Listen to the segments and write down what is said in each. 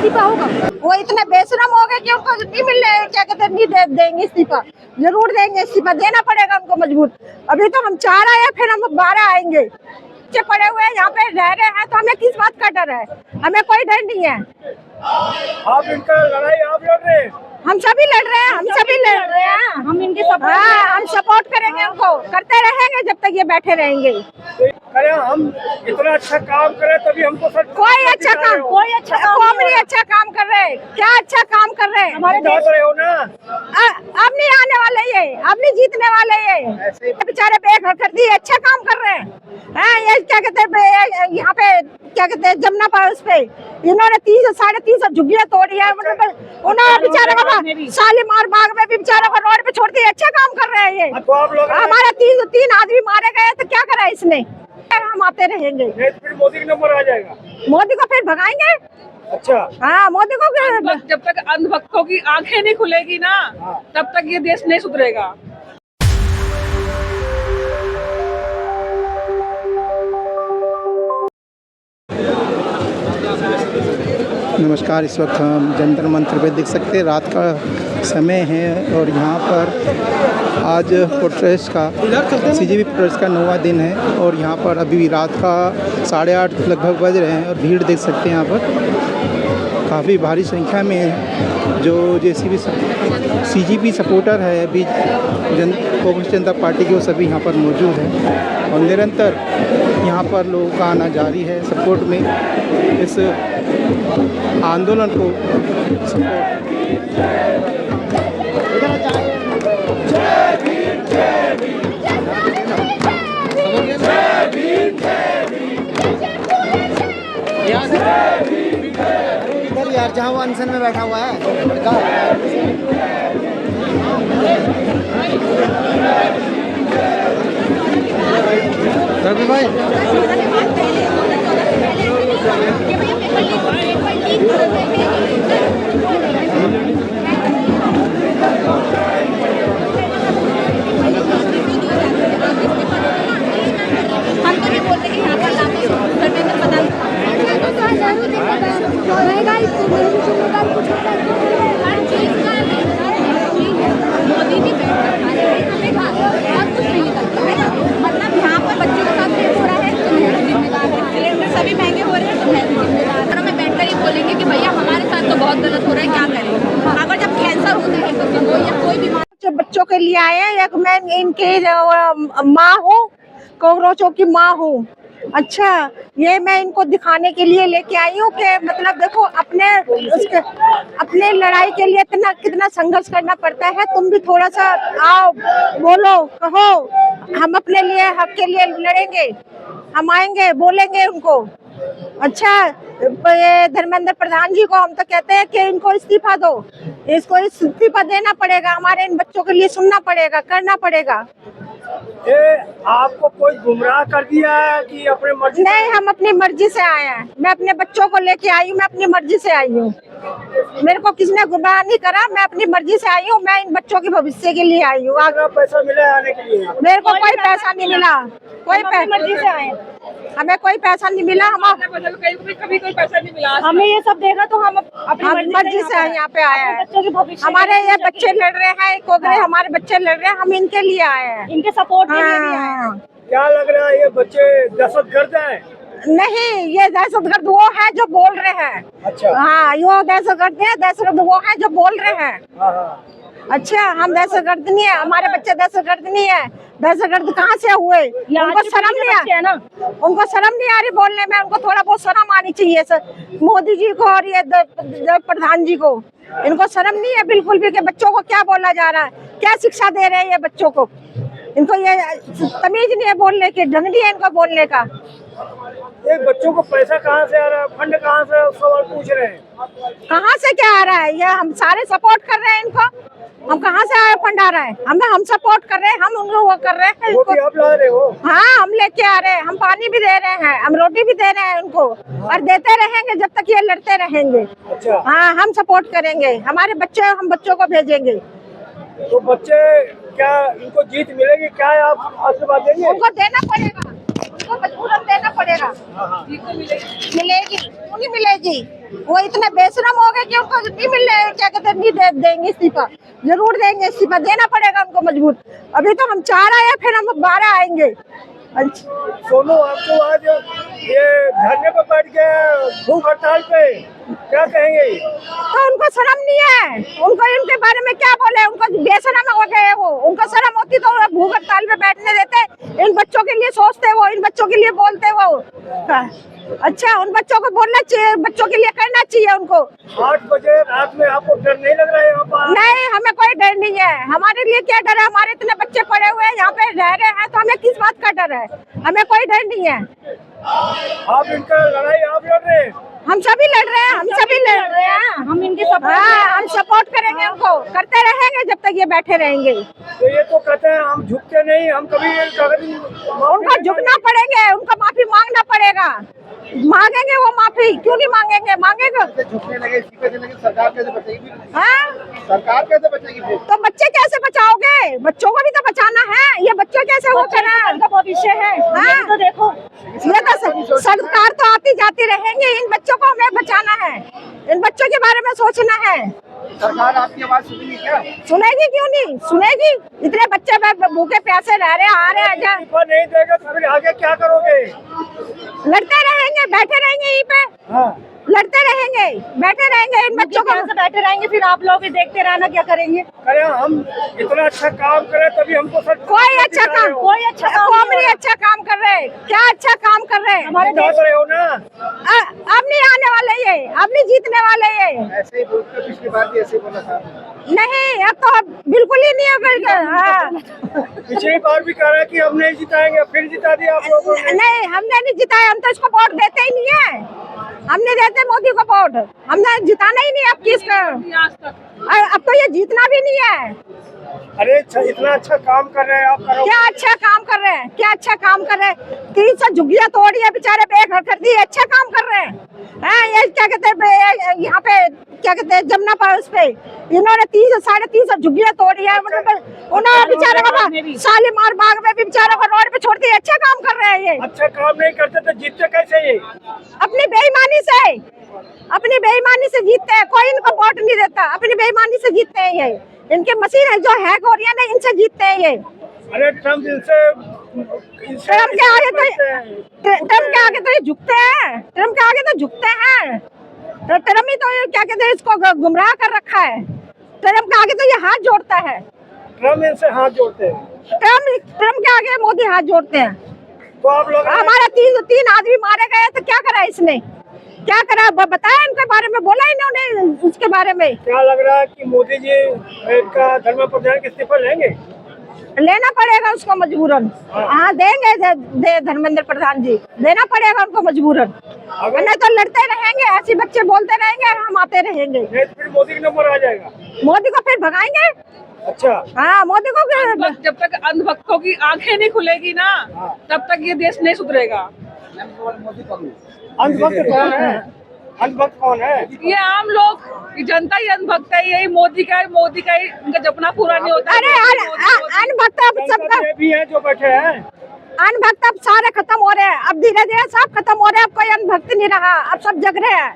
इस्तीफा होगा। वो इतने बेशरम हो गए कि उनको नहीं मिल रहे, क्या कहते हैं, नहीं देंगे इस्तीफा, जरूर देंगे इस्तीफा, देना पड़ेगा उनको मजबूत। अभी तो हम 4 आए, फिर हम 12 आएंगे। बच्चे पड़े हुए हैं यहाँ पे रह रहे हैं, तो हमें किस बात का डर है? हमें कोई डर नहीं है। आप इनका लड़ाई आप लड़ रहे हैं? हम सभी लड़ रहे हैं, हम सभी लड़ रहे हैं। हम इनके सपोर्ट, हाँ, हम सपोर्ट करेंगे, उनको करते रहेंगे जब तक ये बैठे रहेंगे। अरे हम इतना अच्छा काम करें तभी हमको कोई अच्छा काम नहीं अच्छा काम कर रहे, क्या अच्छा काम कर रहे हैं? हमारे देश रहे हो ना, अब नहीं आने वाले ये, अब नहीं जीतने वाले ये। बेचारे बेघर कर दिए, अच्छा काम कर रहे हैं। ये क्या कहते हैं, यहाँ पे क्या कहते हैं, जमुना पास पे इन्होंने 330 झुग्गियां तोड़ी है। उन्होंने बेचारे को शालीमार बाग में भी बेचारे को रोड पे छोड़ दिए, अच्छा काम कर रहे हैं ये। तो आप लोग हमारे 3 आदमी मारे गए, तो क्या करा इसने? हम आते रहेंगे, फिर मोदी का नंबर आ जाएगा। मोदी को फिर भगाएंगे। अच्छा, हाँ, मोदी को जब तक अंधभक्तों की आंखें नहीं खुलेगी ना, तब तक ये देश नहीं सुधरेगा। नमस्कार, इस वक्त हम जंतर मंतर पे देख सकते हैं, रात का समय है और यहाँ पर आज प्रोटेस्ट का सीजेपी प्रोटेस्ट का 9वां दिन है और यहाँ पर अभी रात का 8:30 लगभग बज रहे हैं और भीड़ देख सकते हैं यहाँ पर काफ़ी भारी संख्या में जो सीजेपी सपोर्टर है अभी कांग्रेस जनता पार्टी के, वो सभी यहाँ पर मौजूद हैं और निरंतर यहाँ पर लोगों का आना जारी है सपोर्ट में, इस आंदोलन को सपोर्ट। इधर यार जहाँ वो अनशन में बैठा हुआ है लड़का, रवि भाई हम तो ये बोलते कि यहाँ पर लाके धर्मेंद्र प्रधान मोदी जी बैठकर खा रहे हैं, हमें बहुत कुछ नहीं करता है ना। मतलब यहाँ पर बच्चों के साथ रेप हो रहा है तो मैं भी जिम्मेदार है, सिलेंडर सभी महंगे हो रहे हैं तो मैं भी जिम्मेदार हूँ। मैं बैठकर ही बोलेंगे कि भैया हमारे साथ तो बहुत गलत हो रहा है, क्या करें? अगर जब कैंसर होता है तो या कोई बीमारी, जो बच्चों के लिए आए हैं, एक मैं इनकी माँ हूँ, कोकरोचों की माँ हूँ। अच्छा, ये मैं इनको दिखाने के लिए लेके आई हूँ कि मतलब देखो अपने लड़ाई के लिए कितना संघर्ष करना पड़ता है। तुम भी थोड़ा सा आओ, बोलो, कहो, हम अपने लिए हक के लिए लड़ेंगे, हम आएंगे, बोलेंगे उनको। अच्छा, ये धर्मेंद्र प्रधान जी को हम तो कहते हैं कि इनको इस्तीफा दो, इसको इस्तीफा देना पड़ेगा, हमारे इन बच्चों के लिए सुनना पड़ेगा, करना पड़ेगा। ये आपको कोई गुमराह कर दिया है कि अपने मर्जी? नहीं, हम अपनी मर्जी से आए हैं, मैं अपने बच्चों को लेके आई हूँ, मैं अपनी मर्जी से आई हूँ, मेरे को किसने गुमराह नहीं करा, मैं अपनी मर्जी से आई हूँ, मैं इन बच्चों के भविष्य के लिए आई हूँ। पैसा मिला आने के लिए? मेरे को कोई पैसा नहीं मिला, कोई मर्जी से आए, हमें कोई पैसा नहीं मिला, कभी कोई पैसा नहीं मिला, हमने ये सब देखा तो हम अपनी मर्जी से यहाँ पे आए हैं। हमारे ये बच्चे लड़ रहे हैं, कोगरे हमारे बच्चे लड़ रहे हैं, हम इनके लिए आए हैं, इनके सपोर्ट के लिए भी आए हाँ। क्या लग रहा है ये बच्चे दहशतगर्द हैं? नहीं, ये दहशतगर्द वो है जो बोल रहे हैं। अच्छा, हाँ, ये दहशतगर्द है, दहशतगर्द वो है जो बोल रहे हैं। हाँ। अच्छा, हम दहशतगर्द नहीं है, हमारे बच्चे दहशतगर्द नहीं है। दहशतगर्द कहाँ से हुए? उनको शर्म नहीं है ना, उनको शर्म नहीं आ रही बोलने में, उनको थोड़ा बहुत शर्म आनी चाहिए सर, मोदी जी को और ये प्रधान जी को, इनको शर्म नहीं है बिल्कुल भी कि बच्चों को क्या बोला जा रहा है, क्या शिक्षा दे रहे हैं ये बच्चों को। इनको ये तमीज नहीं है बोलने की, ढंग नहीं है इनको बोलने का। ये बच्चों को पैसा कहाँ से आ रहा है, फंड कहाँ से, सवाल पूछ रहे हैं। कहाँ से क्या आ रहा है? ये हम सारे सपोर्ट कर रहे हैं इनको, हम कहाँ से आया फंड आ रहा है? हम सपोर्ट कर रहे हैं, हम उनको वो कर रहे हैं, वो भी आप ला रहे हो? हाँ, हम लेके आ रहे हैं, हम पानी भी दे रहे हैं, हम रोटी भी दे रहे हैं उनको, और देते रहेंगे जब तक ये लड़ते रहेंगे। अच्छा, हाँ, हम सपोर्ट करेंगे, हमारे बच्चे, हम बच्चों को भेजेंगे। तो बच्चे क्या इनको जीत मिलेगी? क्या आप आशीर्वाद देंगे? उनको देना पड़ेगा, उनको मजबूरन देना पड़ेगा। मिलेगी, क्यों नहीं मिलेगी? वो इतने बेशरम हो गए कि उनको नहीं मिल रहे, क्या कहते हैं, नहीं देंगे इस्तीफा, जरूर देंगे इस्तीफा, देना पड़ेगा उनको मजबूर। अभी तो हम 4 आए, फिर हम 12 आएंगे। सोनू, आपको आज ये धरने पर बैठ गए भूख हड़ताल पे, क्या कहेंगे? तो उनको शर्म नहीं है, उनको इनके बारे में क्या बोले, उनको बेशरम हो गए वो, उनको शर्म होती तो वो भूख हड़ताल पे बैठने देते। इन बच्चों के लिए सोचते वो, इन बच्चों के लिए बोलते वो। अच्छा, उन बच्चों को बोलना चाहिए, बच्चों के लिए करना चाहिए उनको। 8 बजे रात में आपको डर नहीं लग रहा है यहाँ पर? नहीं, हमें कोई डर नहीं है, हमारे लिए क्या डर है, हमारे इतने बच्चे पड़े हुए हैं यहाँ पे रह रहे हैं, तो हमें किस बात का डर है, हमें कोई डर नहीं है। आप इनका लड़ाई आप लड़ रहे हैं? हम सभी लड़ रहे हैं, हम सभी लड़ रहे हैं, हम इनकी हम सपोर्ट करेंगे, उनको करते रहेंगे जब तक ये बैठे रहेंगे। तो ये तो कहते हैं हम झुकते नहीं, हम कभी उनको झुकना पड़ेंगे, उनको माफी मांगना पड़ेगा, मांगेंगे वो माफी, क्यों नहीं मांगेंगे, मांगेंगे। झुकने लगे, इस्तीफे देने लगे, सरकार कैसे बचेगी? हाँ, सरकार कैसे बचेगी? तो बच्चे कैसे बचाओगे, बच्चों को भी तो बचाना है, ये बच्चे कैसे वो करें, भविष्य है। हाँ, तो देखो, ये तो सरकार तो आती जाती रहेंगे, इन बच्चों को हमें बचाना है, इन बच्चों के बारे में सोचना है। सरकार आपकी आवाज सुनेगी क्या? सुनेगी, क्यों नहीं सुनेगी, इतने बच्चे भूखे प्यासे रह रहे, आ रहे हैं। नहीं देगा तो फिर आगे क्या करोगे? लड़ते रहेंगे, बैठे रहेंगे यहीं पे। हाँ। लड़ते रहेंगे, बैठे रहेंगे, इन बच्चों को बैठे रहेंगे, फिर आप लोग भी देखते रहना, क्या करेंगे। अरे हम इतना अच्छा काम करें तभी हमको कोई अच्छा काम, कोई अच्छा काम कर रहे, क्या अच्छा काम कर रहे हैं, हमारे रहे हो ना। अब नहीं आने वाले ये, अब नहीं जीतने वाले ये। ऐसे ही बोलते, पिछली बार भी ऐसे ही बोला था। नहीं, अब तो बिल्कुल ही नहीं है। पिछली बार भी कह रहे कि हम नहीं जिताएंगे, फिर जिता दिया आप लोगों ने। नहीं, हमने नहीं जिताया, हम तो इसको वोट देते ही नहीं है, हम नहीं देते मोदी को वोट, हमने जिताना ही नहीं अब किसका, अब तो ये जीतना भी नहीं है। अरे इतना अच्छा काम कर रहे हैं आप, करो। क्या अच्छा काम कर रहे हैं, क्या अच्छा काम कर रहे हैं, 300 झुग्गियां तोड़ी है बेचारे, बेघर कर दी, अच्छा काम कर रहे हैं। ये क्या कहते हैं, यहाँ पे क्या कहते हैं, जमुना पास पे इन्होंने 350 झुग्गियां तोड़ी है, उन्होंने बेचारे को शालीमार बाग में भी बेचारे को रोड पे छोड़ दिया, अच्छा काम कर रहे हैं ये। अच्छा काम नहीं करते तो जीतते कैसे ये? अपनी बेईमानी से, अपनी बेईमानी से जीतते हैं, कोई इनको वोट नहीं देता, अपनी बेईमानी से जीतते हैं ये, इनके मशीन है जो हैक हो रही है ना, इनसे जीतते हैं ये। अरे ट्रम्प ट्रम्प के आगे तो ये झुकते हैं, ट्रम्प के आगे तो झुकते हैं, तो ट्रम्प ही तो क्या कहते हैं, इसको गुमराह कर रखा है, ट्रम्प के आगे तो ये हाथ जोड़ता है, ट्रम्प इनसे हाथ जोड़ते हैं, ट्रम्प के आगे मोदी हाथ जोड़ते हैं। तो आप लोग हमारे 3 आदमी मारे गए, तो क्या करा इसने, क्या करा, बताया इनके बारे में, बोला इन्होंने उसके बारे में। क्या लग रहा है कि मोदी जी इनका धर्म प्रधान के इस्तीफा लेंगे? लेना पड़ेगा उसको मजबूरन। हाँ, देंगे, दे धर्मेंद्र प्रधान जी, देना पड़ेगा उनको मजबूरन, नहीं तो लड़ते रहेंगे, ऐसे बच्चे बोलते रहेंगे, हम आते रहेंगे, फिर मोदी का नंबर आ जाएगा, मोदी को फिर भगाएंगे। अच्छा, हाँ, मोदी को जब तक अंधभक्तों की आंखें नहीं खुलेगी ना, तब तक ये देश नहीं सुधरेगा। अंधभक्त कौन है? अंधभक्त कौन है? ये आम लोग, ये जनता ही अंधभक्त है, यही मोदी का ही उनका जपना पूरा नहीं होता। अरे अनभक्त अब सबका भी है जो बैठे हैं, अनभक्त अब सारे खत्म हो रहे हैं, अब धीरे धीरे सब खत्म हो रहे हैं, अब कोई अनभक्त नहीं रहा, अब सब जग रहे हैं।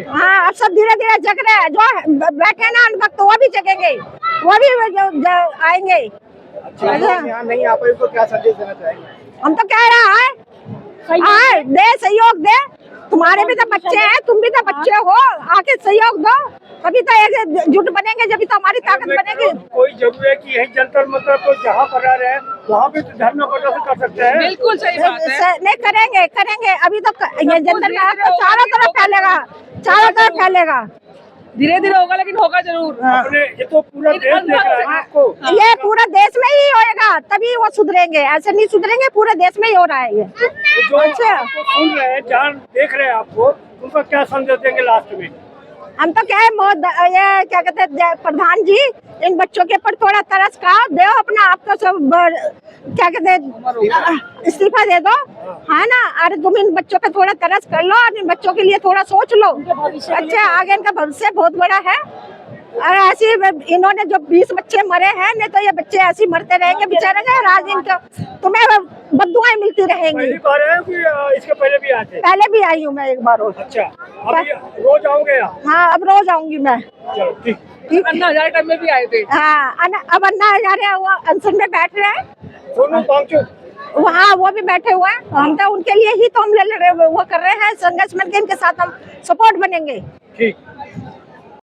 हाँ, अब सब धीरे धीरे जग रहे हैं, जो बैठे ना अनभक्त वो भी जगेंगे, वो भी आएंगे। यहाँ नहीं आ पाए तो क्या संदेश देना चाहेंगे? हम तो कह रहे हैं दे, सहयोग दे, तुम्हारे भी तो बच्चे हैं, तुम भी तो बच्चे हो, आके सहयोग दो, तभी तो एक जुट बनेंगे, जब तो हमारी ताकत बनेगी। कोई जरूरी है कि यही जंतर मंतर को जहाँ पर रह रहे हैं वहाँ भी धरना प्रदर्शन कर सकते हैं? बिल्कुल सही बात है। नहीं, करेंगे, अभी तो ये जंतर तो चारों तरफ फैलेगा, चारों तरफ फैलेगा, धीरे धीरे होगा, लेकिन होगा जरूर। अपने ये तो पूरा देश देख रहा है आपको, ये पूरा देश में ही होएगा, तभी वो सुधरेंगे, ऐसे नहीं सुधरेंगे, पूरे देश में ही हो रहा है ये। जो आपको सुन रहे हैं, जान देख रहे हैं आपको, उनका क्या संदेश देंगे लास्ट में? हम तो क्या है, ये क्या कहते हैं, प्रधान जी इन बच्चों के ऊपर थोड़ा तरस का दो, अपना आपका सब क्या कहते हैं, इस्तीफा दे दो, है ना। अरे तुम इन बच्चों पे थोड़ा तरस कर लो और इन बच्चों के लिए थोड़ा सोच लो, अच्छा आगे इनका भविष्य बहुत बड़ा है। और ऐसे इन्होंने जो 20 बच्चे मरे हैं, नहीं तो ये बच्चे ऐसे ही मरते रहेंगे बेचारे का राज इनका, तुम्हें बद्दुआएं मिलती रहेंगी। पहली बार है कि इसके पहले भी आए थे? पहले भी आई हूँ मैं एक बार और। अच्छा, अभी रोज आओगे आप? हाँ, अब रोज आऊंगी मैं। चलो ठीक। ठीक। अन्ना हजारे टाइम में भी आए थे। हाँ, अब अन्ना हजारे वो अनशन में बैठ रहे हैं, सोनू वांगचुक वहाँ वो भी बैठे हुए हैं। हम तो उनके लिए ही तो हम ले रहे वो कर रहे हैं संघर्ष में, इनके साथ हम सपोर्ट बनेंगे। ठीक।